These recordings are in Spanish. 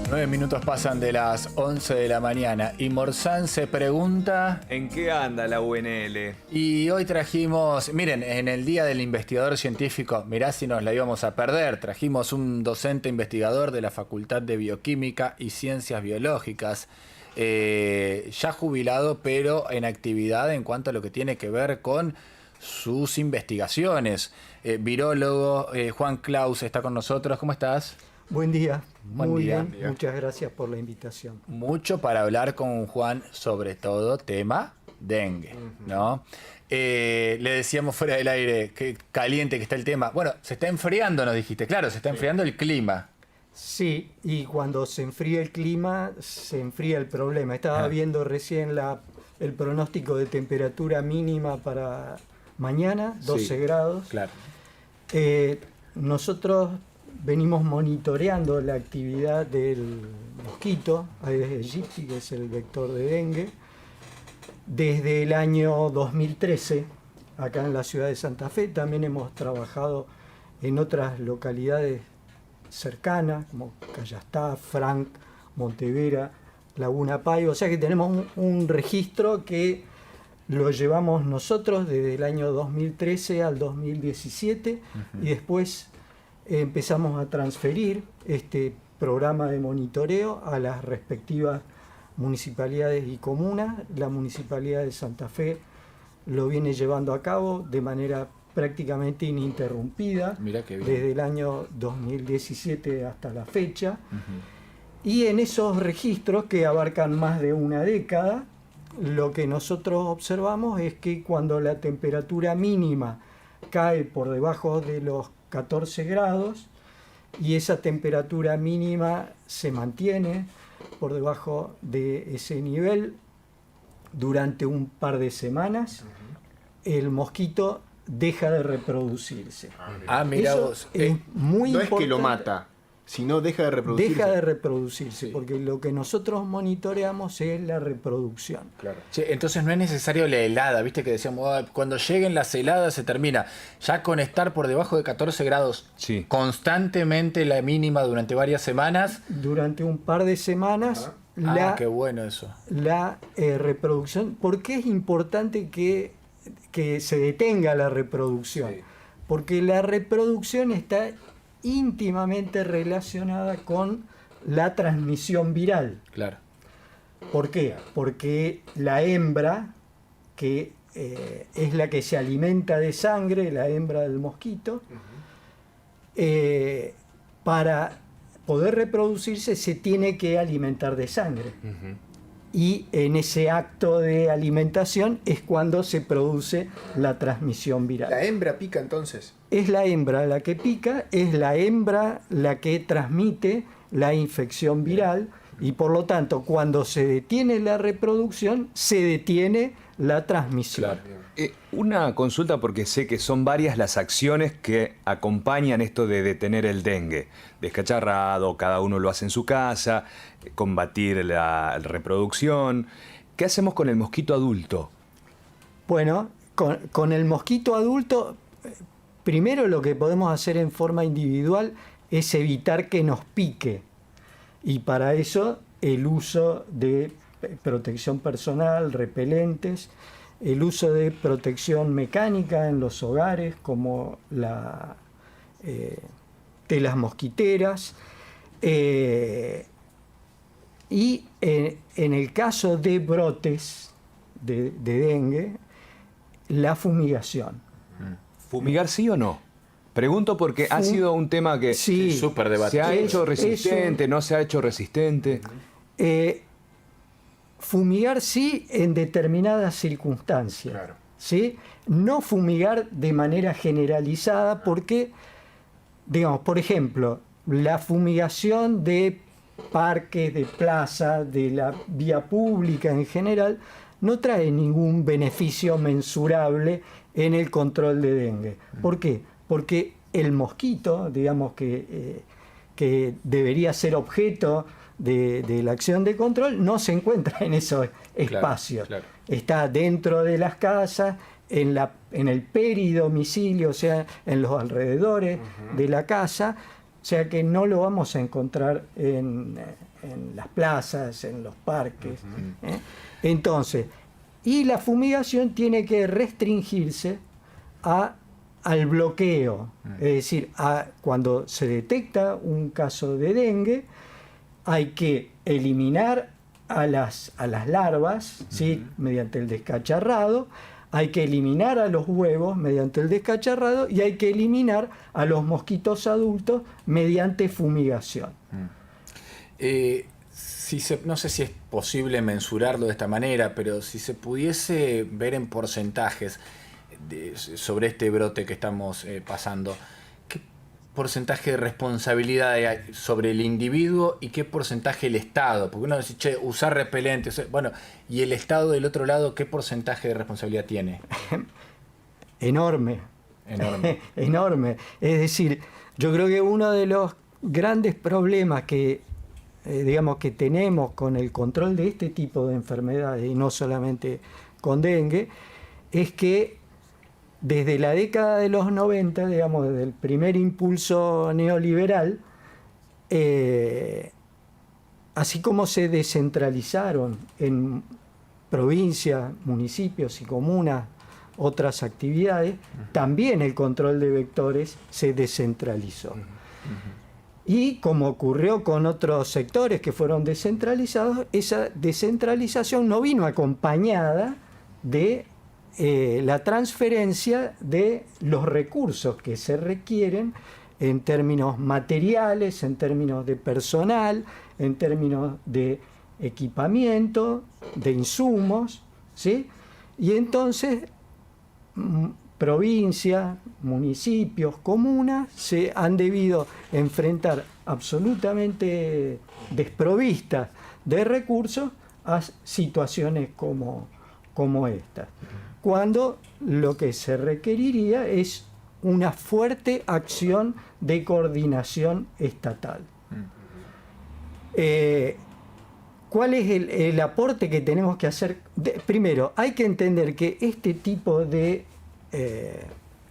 9 minutos pasan de las 11 de la mañana y Morzán se pregunta... ¿En qué anda la UNL? Y hoy trajimos, miren, en el Día del Investigador Científico, mirá si nos la íbamos a perder, trajimos un docente investigador de la Facultad de Bioquímica y Ciencias Biológicas, ya jubilado, pero en actividad en cuanto a lo que tiene que ver con sus investigaciones. Virólogo, Juan Claus está con nosotros. ¿Cómo estás? Buen día. Muy bien. Día. Muchas gracias por la invitación. Mucho para hablar con Juan, sobre todo tema dengue, ¿no? Le decíamos fuera del aire que caliente que está el tema. Bueno, se está enfriando, nos dijiste. Claro, se está enfriando el clima. Sí, y cuando se enfría el clima, se enfría el problema. Estaba viendo recién el pronóstico de temperatura mínima para mañana, 12 grados. Claro. Nosotros venimos monitoreando la actividad del mosquito Aedes aegypti, que es el vector de dengue, desde el año 2013, acá en la ciudad de Santa Fe. También hemos trabajado en otras localidades cercanas, como Callastá, Frank, Montevera, Laguna Payo. O sea que tenemos un registro que lo llevamos nosotros desde el año 2013 al 2017 y después empezamos a transferir este programa de monitoreo a las respectivas municipalidades y comunas. La Municipalidad de Santa Fe lo viene llevando a cabo de manera prácticamente ininterrumpida desde el año 2017 hasta la fecha. Y en esos registros, que abarcan más de una década, lo que nosotros observamos es que cuando la temperatura mínima cae por debajo de los 14 grados y esa temperatura mínima se mantiene por debajo de ese nivel durante un par de semanas, el mosquito deja de reproducirse. Mira Eso vos. es muy no importante. Es que lo mata, sino deja de reproducirse. Deja de reproducirse, Sí. porque lo que nosotros monitoreamos es la reproducción. Claro. Che, entonces no es necesario la helada, viste que decíamos, cuando lleguen las heladas se termina. Ya con estar por debajo de 14 grados Sí. constantemente la mínima durante varias semanas. Durante un par de semanas, Qué bueno eso. la reproducción. ¿Por qué es importante que se detenga la reproducción? Sí. Porque la reproducción está íntimamente relacionada con la transmisión viral. Claro. ¿Por qué? Porque la hembra, que es la que se alimenta de sangre, la hembra del mosquito, para poder reproducirse se tiene que alimentar de sangre. Y en ese acto de alimentación es cuando se produce la transmisión viral. La hembra pica entonces. Es la hembra la que pica, es la hembra la que transmite la infección viral y por lo tanto cuando se detiene la reproducción se detiene la transmisión. Una consulta, porque sé que son varias las acciones que acompañan esto de detener el dengue. Descacharrado, cada uno lo hace en su casa, combatir la reproducción. ¿Qué hacemos con el mosquito adulto? Bueno, con el mosquito adulto, primero lo que podemos hacer en forma individual es evitar que nos pique. Y para eso el uso de protección personal, repelentes, el uso de protección mecánica en los hogares como telas mosquiteras. Y en el caso de brotes de dengue, la fumigación. ¿Fumigar sí o no? Pregunto porque ha sido un tema que Sí, súper se debatido. ha hecho resistente, no se ha hecho resistente. Fumigar sí en determinadas circunstancias. Claro. ¿Sí? No fumigar de manera generalizada porque, digamos, por ejemplo, la fumigación de parques, de plazas, de la vía pública en general, no trae ningún beneficio mensurable en el control de dengue. ¿Por qué? Porque el mosquito, digamos que debería ser objeto de la acción de control, no se encuentra en esos espacios. Claro. Está dentro de las casas, en el peridomicilio, o sea, en los alrededores de la casa, sea que no lo vamos a encontrar en las plazas, en los parques. Entonces, y la fumigación tiene que restringirse al bloqueo, es decir, cuando se detecta un caso de dengue, hay que eliminar a las larvas, ¿sí? Mediante el descacharrado, hay que eliminar a los huevos mediante el descacharrado y hay que eliminar a los mosquitos adultos mediante fumigación. No sé si es posible mensurarlo de esta manera, pero si se pudiese ver en porcentajes sobre este brote que estamos pasando, ¿qué porcentaje de responsabilidad hay sobre el individuo y qué porcentaje el Estado? Porque uno dice, che, usar repelentes, bueno, y el Estado del otro lado, ¿qué porcentaje de responsabilidad tiene? Enorme. Enorme. Enorme. Es decir, yo creo que uno de los grandes problemas que que tenemos con el control de este tipo de enfermedades, y no solamente con dengue, es que desde la década de los 90, desde el primer impulso neoliberal, así como se descentralizaron en provincias, municipios y comunas otras actividades, también el control de vectores se descentralizó. Y como ocurrió con otros sectores que fueron descentralizados, esa descentralización no vino acompañada de la transferencia de los recursos que se requieren en términos materiales, en términos de personal, en términos de equipamiento, de insumos, ¿sí? Y entonces provincias, municipios, comunas se han debido enfrentar absolutamente desprovistas de recursos a situaciones como esta, cuando lo que se requeriría es una fuerte acción de coordinación estatal. ¿Cuál es el aporte que tenemos que hacer? Primero, hay que entender que este tipo de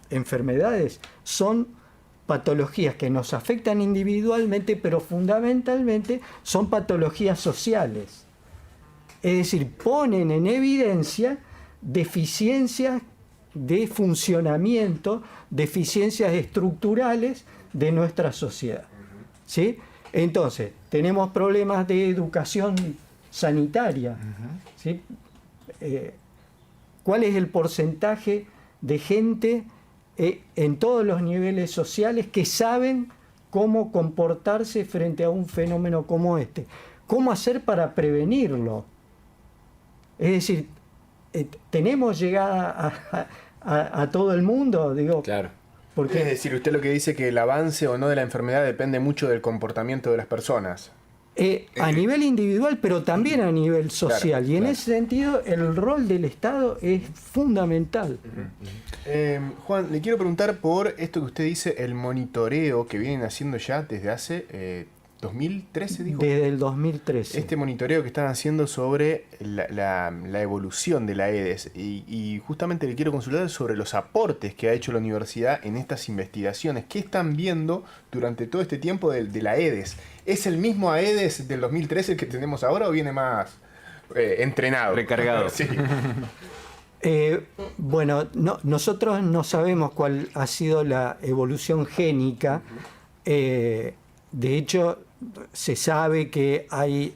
enfermedades son patologías que nos afectan individualmente, pero fundamentalmente son patologías sociales. Es decir, ponen en evidencia deficiencias de funcionamiento, deficiencias estructurales de nuestra sociedad, ¿sí? Entonces, tenemos problemas de educación sanitaria, ¿sí? ¿Cuál es el porcentaje de gente en todos los niveles sociales que saben cómo comportarse frente a un fenómeno como este? ¿Cómo hacer para prevenirlo? Es decir, ¿tenemos llegada a todo el mundo? Digo, claro. Porque, es decir, usted lo que dice que el avance o no de la enfermedad depende mucho del comportamiento de las personas. A nivel individual, pero también a nivel social. Claro, y en ese sentido, el rol del Estado es fundamental. Juan, le quiero preguntar por esto que usted dice, el monitoreo que vienen haciendo ya desde hace 2013, dijo. Desde el 2013. Este monitoreo que están haciendo sobre la evolución de la EDES. Y justamente le quiero consultar sobre los aportes que ha hecho la universidad en estas investigaciones. ¿Qué están viendo durante todo este tiempo de la EDES? ¿Es el mismo AEDES del 2013 el que tenemos ahora o viene más entrenado? Recargado. Sí. Bueno, nosotros no sabemos cuál ha sido la evolución génica. De hecho, se sabe que hay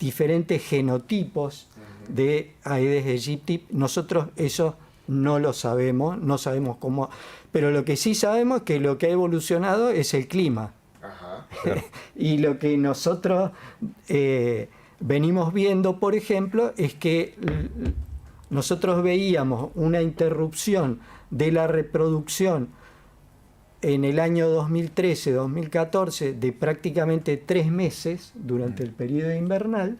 diferentes genotipos de Aedes aegypti. Nosotros eso no lo sabemos, no sabemos cómo, pero lo que sí sabemos es que lo que ha evolucionado es el clima. Ajá. Y lo que nosotros venimos viendo, por ejemplo, es que nosotros veíamos una interrupción de la reproducción en el año 2013-2014 de prácticamente 3 meses durante el periodo invernal,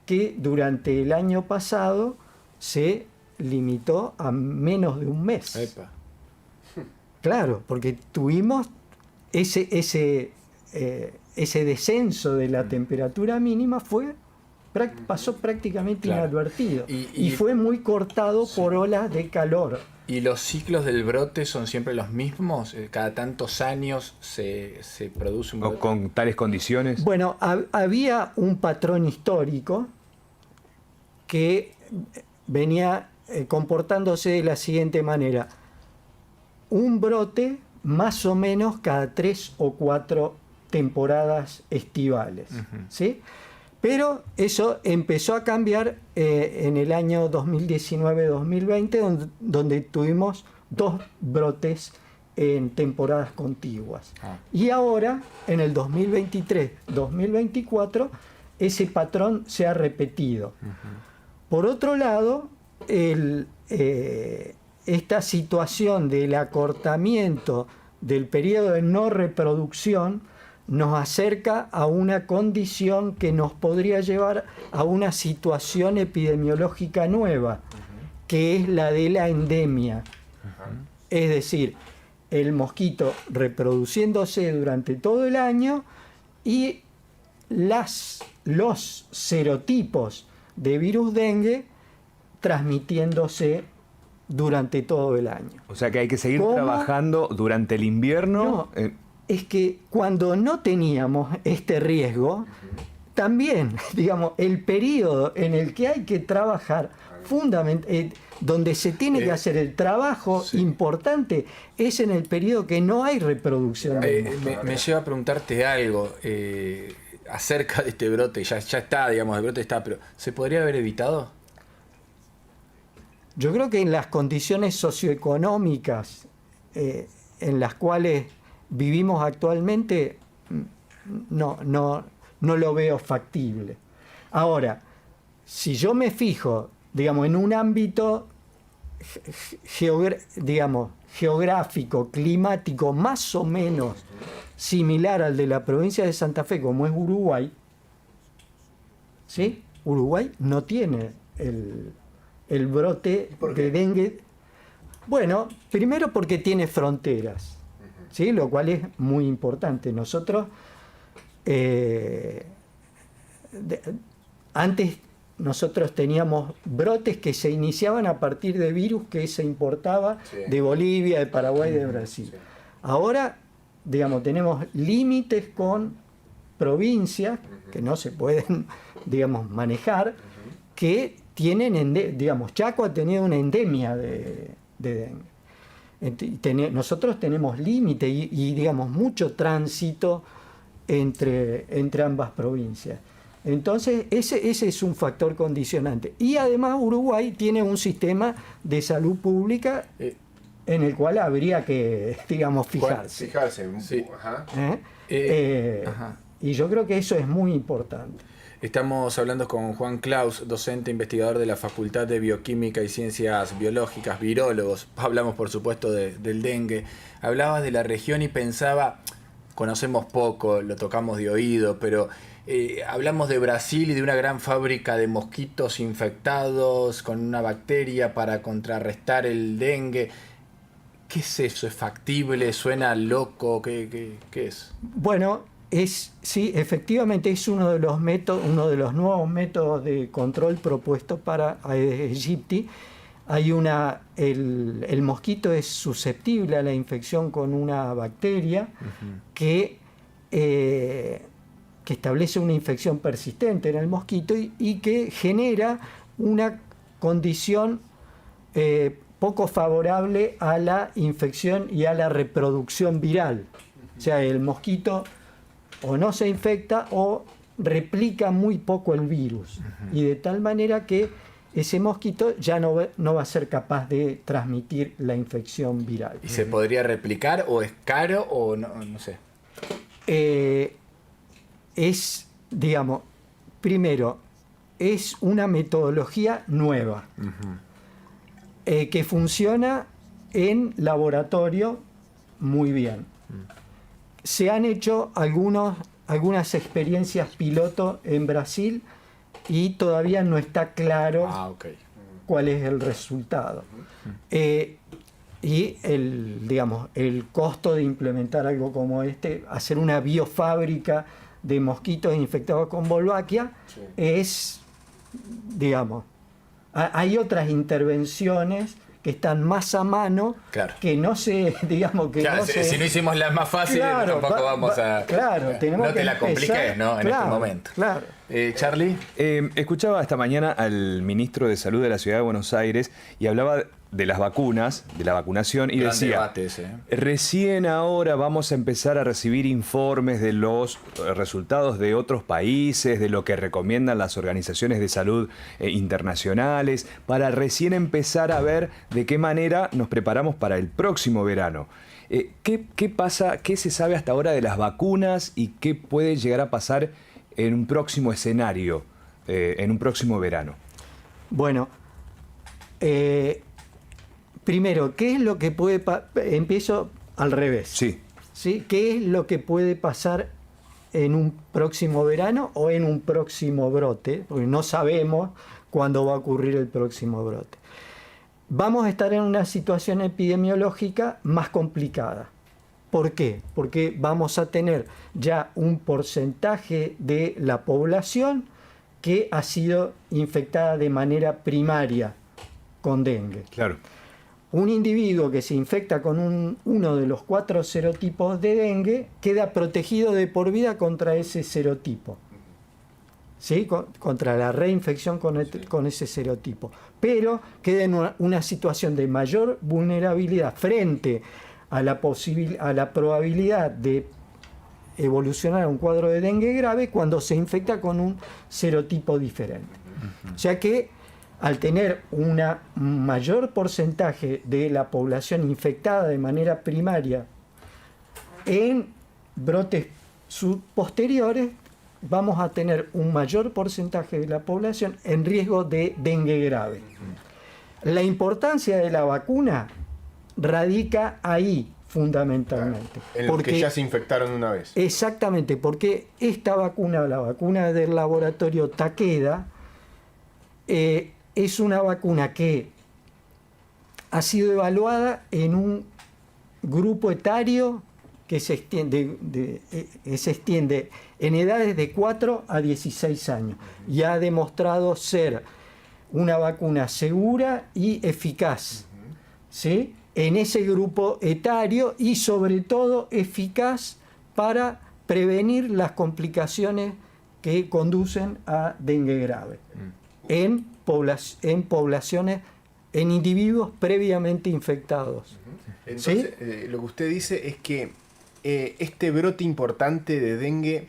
que durante el año pasado se limitó a menos de un mes. Epa. Claro, porque tuvimos ese descenso de la temperatura mínima pasó prácticamente Claro. inadvertido Y y fue muy cortado por olas de calor. ¿Y los ciclos del brote son siempre los mismos? ¿Cada tantos años se produce un brote? ¿O con tales condiciones? Bueno, había un patrón histórico que venía comportándose de la siguiente manera. Un brote más o menos cada 3 o 4 temporadas estivales, ¿sí? Pero eso empezó a cambiar en el año 2019-2020, donde tuvimos 2 brotes en temporadas contiguas. Y ahora, en el 2023-2024, ese patrón se ha repetido. Por otro lado, esta situación del acortamiento del periodo de no reproducción nos acerca a una condición que nos podría llevar a una situación epidemiológica nueva, que es la de la endemia. Es decir, el mosquito reproduciéndose durante todo el año y los serotipos de virus dengue transmitiéndose durante todo el año. O sea que hay que seguir ¿Cómo? trabajando durante el invierno. No, es que cuando no teníamos este riesgo, también, digamos, el periodo en el que hay que trabajar, donde se tiene que hacer el trabajo importante, es en el periodo que no hay reproducción. Me lleva a preguntarte algo acerca de este brote. Ya está, digamos, el brote está, pero ¿se podría haber evitado? Yo creo que en las condiciones socioeconómicas en las cuales vivimos actualmente, no lo veo factible. Ahora, si yo me fijo, digamos, en un ámbito geográfico, climático, más o menos similar al de la provincia de Santa Fe, como es Uruguay, ¿sí? Uruguay no tiene el brote de dengue. Bueno, primero porque tiene fronteras, ¿sí? Lo cual es muy importante. Nosotros, antes nosotros teníamos brotes que se iniciaban a partir de virus que se importaba de Bolivia, de Paraguay, de Brasil. Ahora, digamos, tenemos límites con provincias que no se pueden, digamos, manejar, que tienen, digamos, Chaco ha tenido una endemia de dengue. Nosotros tenemos límite y, digamos, mucho tránsito entre ambas provincias. Entonces, ese es un factor condicionante. Y además Uruguay tiene un sistema de salud pública en el cual habría que, digamos, fijarse. Sí. Ajá. Y yo creo que eso es muy importante. Estamos hablando con Juan Claus, docente investigador de la Facultad de Bioquímica y Ciencias Biológicas, virólogos. Hablamos, por supuesto, del dengue. Hablabas de la región y pensaba, conocemos poco, lo tocamos de oído, pero hablamos de Brasil y de una gran fábrica de mosquitos infectados con una bacteria para contrarrestar el dengue. ¿Qué es eso? ¿Es factible? ¿Suena loco? ¿Qué es? Bueno, sí, efectivamente es uno de los nuevos métodos de control propuestos para Aedes aegypti. El mosquito es susceptible a la infección con una bacteria que establece una infección persistente en el mosquito y que genera una condición poco favorable a la infección y a la reproducción viral. O sea, el mosquito o no se infecta o replica muy poco el virus. Y de tal manera que ese mosquito ya no va a ser capaz de transmitir la infección viral. ¿Y se podría replicar o es caro o no sé? Digamos, primero, es una metodología nueva que funciona en laboratorio muy bien. Se han hecho algunas experiencias piloto en Brasil y todavía no está claro cuál es el resultado. Y el costo de implementar algo como hacer una biofábrica de mosquitos infectados con Wolbachia, es, digamos, hay otras intervenciones que están más a mano, Claro. que no se, digamos que Claro, no se... si no hicimos las más fáciles, Claro, tampoco vamos a... Claro, tenemos no te que la compliques, empezar, ¿no? En claro, este momento. Claro. Charlie. Escuchaba esta mañana al ministro de Salud de la Ciudad de Buenos Aires y hablaba de las vacunas, de la vacunación, y Gran decía, debate ese, recién ahora vamos a empezar a recibir informes de los resultados de otros países, de lo que recomiendan las organizaciones de salud internacionales, para recién empezar a ver de qué manera nos preparamos para el próximo verano. ¿Qué pasa, qué se sabe hasta ahora de las vacunas y qué puede llegar a pasar en un próximo escenario, en un próximo verano? Bueno, primero, ¿qué es lo que puede empiezo al revés? Sí. ¿Sí? ¿Qué es lo que puede pasar en un próximo verano o en un próximo brote? Porque no sabemos cuándo va a ocurrir el próximo brote. Vamos a estar en una situación epidemiológica más complicada. ¿Por qué? Porque vamos a tener ya un porcentaje de la población que ha sido infectada de manera primaria con dengue. Claro. Un individuo que se infecta con uno de los 4 serotipos de dengue queda protegido de por vida contra ese serotipo. ¿Sí? Contra la reinfección con ese serotipo. Pero queda en una situación de mayor vulnerabilidad frente a la probabilidad de evolucionar a un cuadro de dengue grave cuando se infecta con un serotipo diferente. O sea que al tener un mayor porcentaje de la población infectada de manera primaria en brotes posteriores, vamos a tener un mayor porcentaje de la población en riesgo de dengue grave. La importancia de la vacuna radica ahí fundamentalmente. En los que ya se infectaron una vez. Exactamente, porque esta vacuna, la vacuna del laboratorio Takeda, es una vacuna que ha sido evaluada en un grupo etario que se extiende en edades de 4 a 16 años y ha demostrado ser una vacuna segura y eficaz, ¿sí? En ese grupo etario y sobre todo eficaz para prevenir las complicaciones que conducen a dengue grave en poblaciones, en individuos previamente infectados. Entonces, ¿sí? Lo que usted dice es que este brote importante de dengue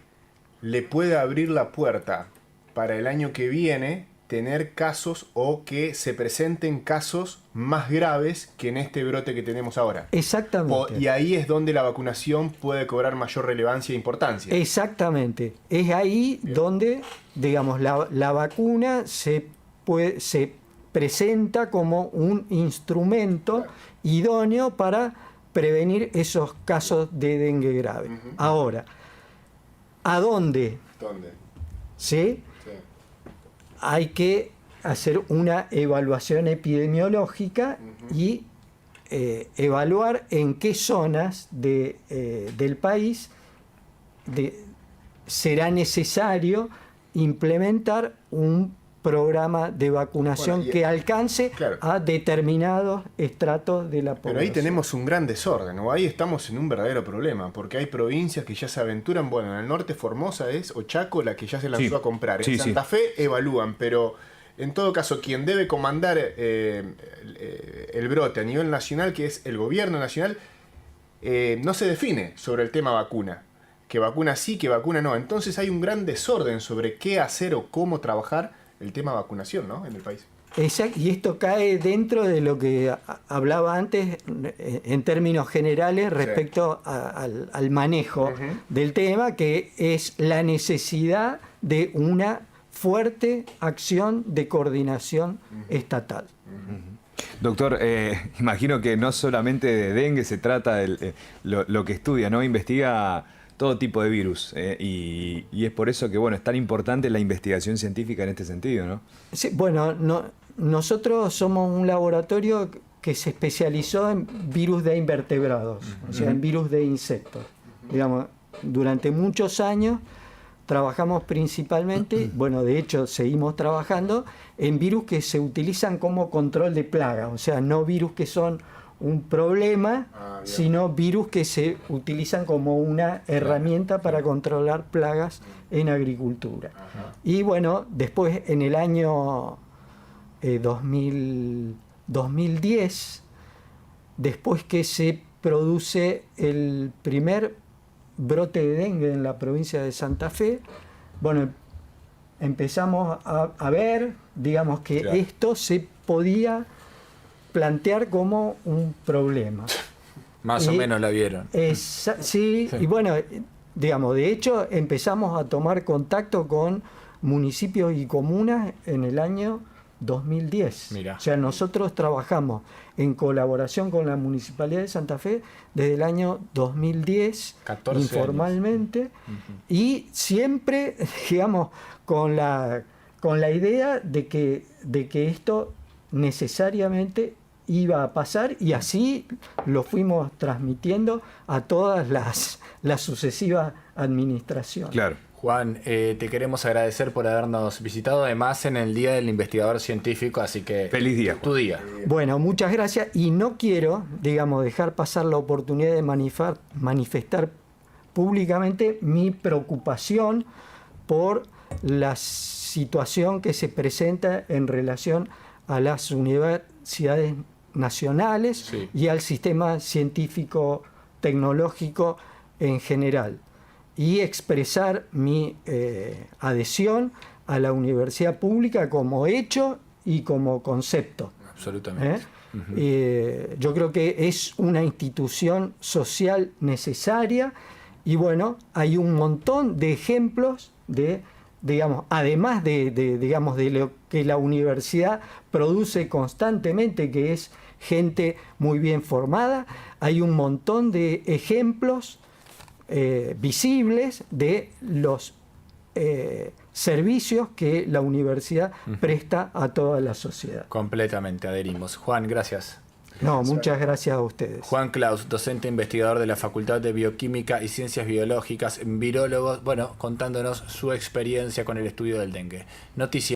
le puede abrir la puerta para el año que viene tener casos o que se presenten casos más graves que en este brote que tenemos ahora. Exactamente. Y ahí es donde la vacunación puede cobrar mayor relevancia e importancia. Exactamente. Es ahí donde, digamos, la vacuna se presenta como un instrumento idóneo para prevenir esos casos de dengue grave. Ahora, ¿a dónde? ¿Dónde? ¿Sí? Hay que hacer una evaluación epidemiológica y evaluar en qué zonas del país será necesario implementar un programa de vacunación que alcance a determinados estratos de la población. Pero ahí tenemos un gran desorden, ¿no? Ahí estamos en un verdadero problema, porque hay provincias que ya se aventuran, bueno, en el norte Formosa es, o Chaco, la que ya se lanzó a comprar. En Santa Fe evalúan, pero en todo caso, quien debe comandar el brote a nivel nacional, que es el gobierno nacional, no se define sobre el tema vacuna. Que vacuna sí, que vacuna no. Entonces hay un gran desorden sobre qué hacer o cómo trabajar el tema vacunación, ¿no? En el país. Exacto, y esto cae dentro de lo que hablaba antes en términos generales respecto al manejo del tema, que es la necesidad de una fuerte acción de coordinación estatal. Doctor, imagino que no solamente de dengue se trata lo que estudia, ¿no? Investiga todo tipo de virus y es por eso que, bueno, es tan importante la investigación científica en este sentido, ¿no? Sí, bueno, nosotros somos un laboratorio que se especializó en virus de invertebrados, o sea, en virus de insectos. Digamos, durante muchos años trabajamos principalmente, bueno, de hecho seguimos trabajando en virus que se utilizan como control de plagas, o sea, no virus que son un problema, sino virus que se utilizan como una herramienta para controlar plagas en agricultura. Y bueno, después en el año 2010, después que se produce el primer brote de dengue en la provincia de Santa Fe, bueno, empezamos a ver, digamos, que esto se podía plantear como un problema. Más o menos la vieron. Sí, y bueno, digamos, de hecho empezamos a tomar contacto con municipios y comunas en el año 2010. Mirá. O sea, nosotros trabajamos en colaboración con la Municipalidad de Santa Fe desde el año 2010, 14 informalmente, y siempre, digamos, con la idea de que esto necesariamente iba a pasar, y así lo fuimos transmitiendo a todas las sucesivas administraciones. Claro. Juan, te queremos agradecer por habernos visitado, además en el Día del Investigador Científico, así que... Feliz día, Juan. Tu día. Bueno, muchas gracias, y no quiero, digamos, dejar pasar la oportunidad de manifestar públicamente mi preocupación por la situación que se presenta en relación a las universidades nacionales y al sistema científico tecnológico en general, y expresar mi adhesión a la universidad pública como hecho y como concepto. Absolutamente. Yo creo que es una institución social necesaria, y bueno, hay un montón de ejemplos de, digamos, además digamos, de lo que la universidad produce constantemente, que es gente muy bien formada, hay un montón de ejemplos visibles de los servicios que la universidad presta a toda la sociedad. Completamente, adherimos. Juan, gracias. No, muchas gracias a ustedes. Juan Claus, docente investigador de la Facultad de Bioquímica y Ciencias Biológicas, virólogo, bueno, contándonos su experiencia con el estudio del dengue. Noticias.